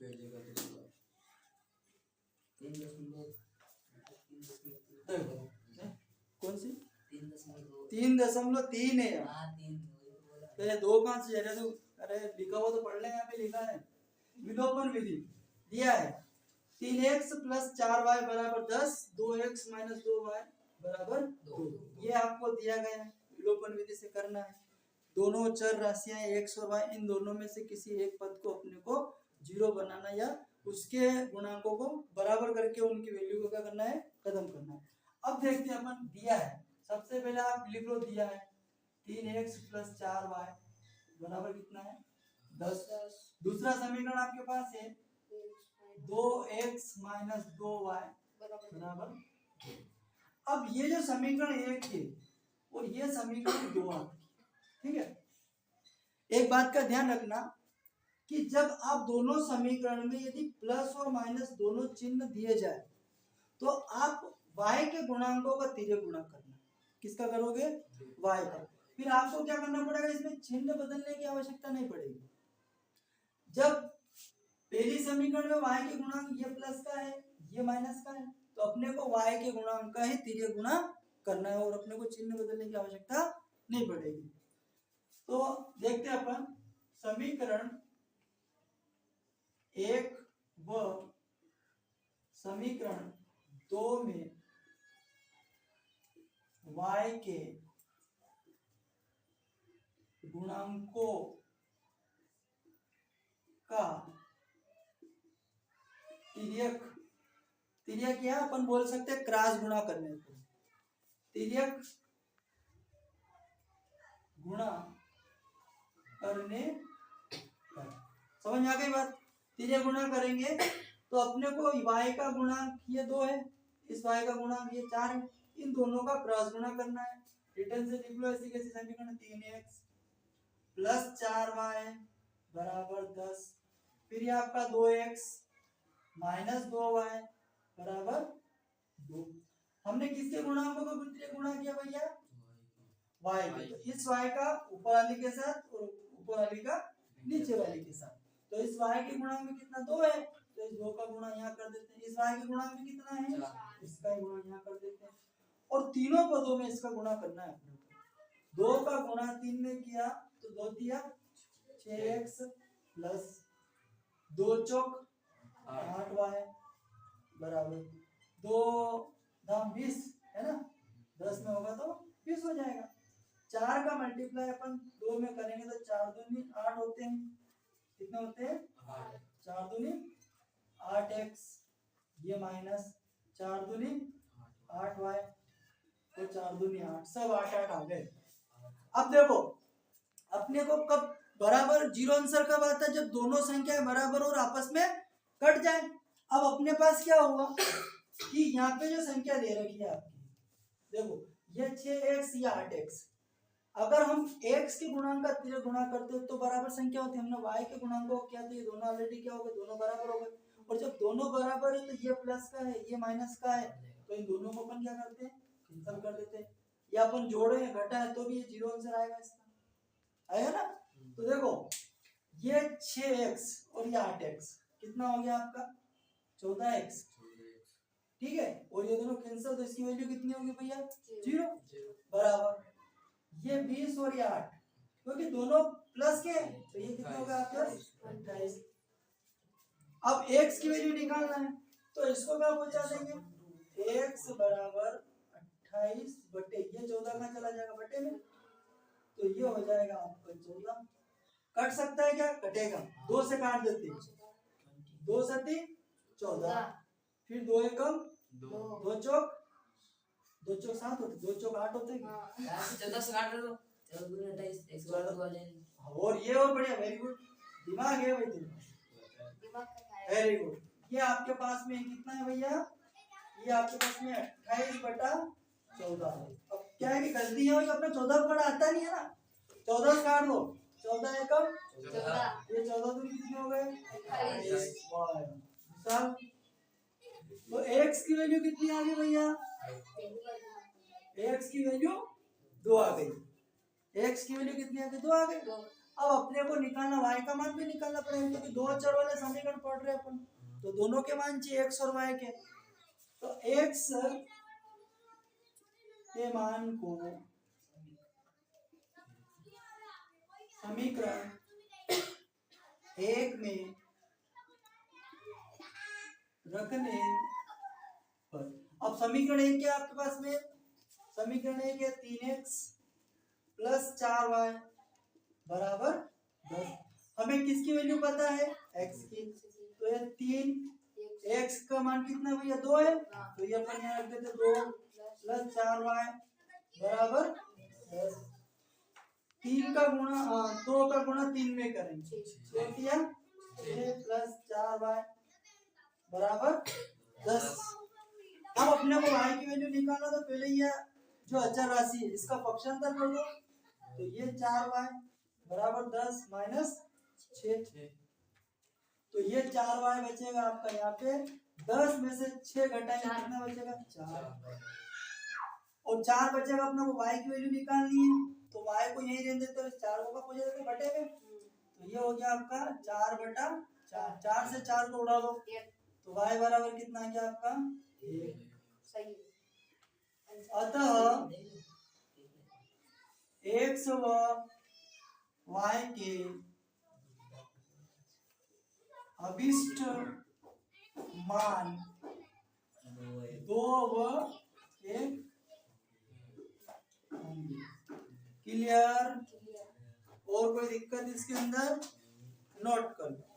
पहले का तो पूरा 3.3 कौन सी 3.2 3.3 है यार। हाँ 3 वही तो बोला। तो ये 2 कहाँ से जा रहा है तू? अरे लिखा हुआ तो पढ़ ले, यहाँ पे लिखा है विलोपन विधि दिया है 3x + 4y = 10, 2x - 2y = 2। ये आपको दिया गया है, विलोपन विधि से करना है। दोनों चर राशियां x और y, इन दोनों में से किसी एक पद को अपने को 0 बनाना या उसके गुणांकों को बराबर करके उनकी वैल्यू को क्या करना है, खत्म करना है। अब देखते हैं अपन दिया है, सबसे पहले आप लिख लो दिया है 3x + 4y बराबर कितना है 10। दूसरा समीकरण आपके पास है 2x - 2y बराबर। अब ये जो समीकरण 1 है और ये समीकरण 2 है, ठीक है। एक बात का ध्यान रखना कि जब आप दोनों समीकरण में यदि प्लस और माइनस दोनों चिन्ह दिए जाए तो आप y के गुणांकों का तिर्यक गुणा करना। किसका करोगे? y का। फिर आपको क्या करना पड़ेगा, इसमें चिन्ह बदलने की आवश्यकता नहीं पड़ेगी। जब पहली समीकरण में y के गुणांक ये प्लस का है ये माइनस का है, तो अपने को y के गुणांक का ही तिर्यक गुणा करना है और अपने को चिन्ह बदलने की आवश्यकता नहीं पड़ेगी। तो देखते हैं अपन समीकरण 1 व समीकरण 2 में y के गुणांकों का तिर्यक या अपन बोल सकते हैं क्रॉस गुणा करने को तिर्यक गुणा करने पर। समझ में आ गई बात? तिर्यक गुणा करेंगे तो अपने को y का गुणांक ये 2 है, इस y का गुणांक ये 4 है, इन दोनों का क्रॉस गुणा करना है। रिटर्न से लिख लो ऐसे कैसे समीकरण 3x + 4y = 10। फिर ये आपका 2x - 2y = 2। हमने किसके गुणांकों का तिर्यक गुणा किया भैया? y के। तो इस y का ऊपर वाली के साथ और ऊपर वाली का नीचे वाली के साथ। तो इस y के गुणांक में कितना 2 है, तो इस 2 का गुणा यहाँ कर देते हैं। इस y के गुणांक में कितना है, इसका गुणा यहाँ कर देते हैं। और तीनों पदों में इसका गुणा करना है अपने को। 2 का गुणा 3 में किया तो 2 दिया 6x + 2 चौक 8y बराबर 2 दाम 20 है ना, 10 में होगा तो 20 हो जाएगा। 4 का मल्टीप्लाई अपन 2 में करेंगे तो 4 दूनी 8 होते हैं। कितने होते हैं? 4 दूनी 8x, ये माइनस 4 दूनी 8y, तो 4 दूनी 8, सब 8 आ गए। अब देखो अपने को कब बराबर जीरो आंसर कब आता है, जब दोनों संख्याएं बराबर और आपस में कट जाए। अब अपने पास क्या हुआ कि यहाँ पे जो संख्या दे रखी है आपकी, देखो ये 6x या 8x, अगर हम x के गुणांक का तिर्यक गुणा करते तो बराबर संख्या होती है। हमने y के गुणांकों को किया तो ये दोनों ऑलरेडी क्या हो गए, दोनों बराबर हो गए। और जब दोनों बराबर है तो ये प्लस का है ये माइनस का है, तो इन दोनों को अपन क्या करते हैं, कैंसिल कर देते हैं। या अपन जोड़े या घटा है तो भी ये जीरो आंसर आएगा, इसका आएगा ना। तो देखो ये 6x और ये 8x कितना हो गया आपका 14x, ठीक है। और ये दोनों कैंसिल तो इसकी वैल्यू कितनी होगी भैया 0 बराबर ये 20 और ये 8, क्योंकि दोनों प्लस के तो ये कितना होगा आपका 28। अब x की वैल्यू निकालना है तो इसको क्या पहुंचा देंगे, x बराबर 28 बटे ये 14 में चला जाएगा बटे में, तो ये हो जाएगा आपका 14। कट सकता है क्या, कटेगा, 2 से काट देते हैं, 2 सती 14, फिर 2 एकम 2 चौक 7 होते, 2 चौक 8 होते और ये और बढ़िया, वेरी गुड, दिमाग है भाई तुम्हारा, वेरी गुड। ये आपके पास में कितना है भैया, ये आपके पास में 28/14 है। अब क्या है कि गलती है अपना 14 पढ़ा आता नहीं है ना, 14 से काट दो, 14 एकम 14, ये 14 दूनी कितने हो गए 28। तो x की वैल्यू कितनी आ गई भैया, x की वैल्यू 2 आ गई, x की वैल्यू कितनी आ गई 2 आ गई। अब अपने को निकालना y का मान भी निकालना पड़ेगा क्योंकि दो अचर वाले समीकरण पढ़ रहे हैं अपन, तो दोनों के मान चाहिए x और y के। तो x के मान को समीकरण एक में रखने पर, अब समीकरण एक क्या आपके पास में, समीकरण एक है 3x प्लस 4y बराबर 10। हमें किसकी वैल्यू पता है, x की, तो ये 3x का मान कितना भैया 2 है, तो ये अपन यहाँ रख देते 2 प्लस 4y बराबर 10। 3 का गुणा 2 का गुणा 3 में करेंगे, तो किया 6 प्लस 4y बराबर 10। अब अपने को y की वैल्यू निकालना, तो पहले ये जो अचर राशि है इसका पक्षांतर कर दो, तो ये 4y बराबर 10 माइनस 6, तो ये 4y बचेगा आपका यहाँ पे, 10 में से 6 घटाएंगे कितना बचेगा 4, और 4 बचेगा। अपने को y की वैल्यू निकालनी है, तो y को यही रहने देते, 4 को हो जाएगा बटे में, तो ये हो गया आपका 4/4, 4 से 4 को उड़ा दो, तो y बराबर कितना आ गया आपका 1। अतः x व y के अभिष्ट मान 2 व 1 होंगे। क्लियर? और कोई दिक्कत इसके अंदर, नोट कर लो।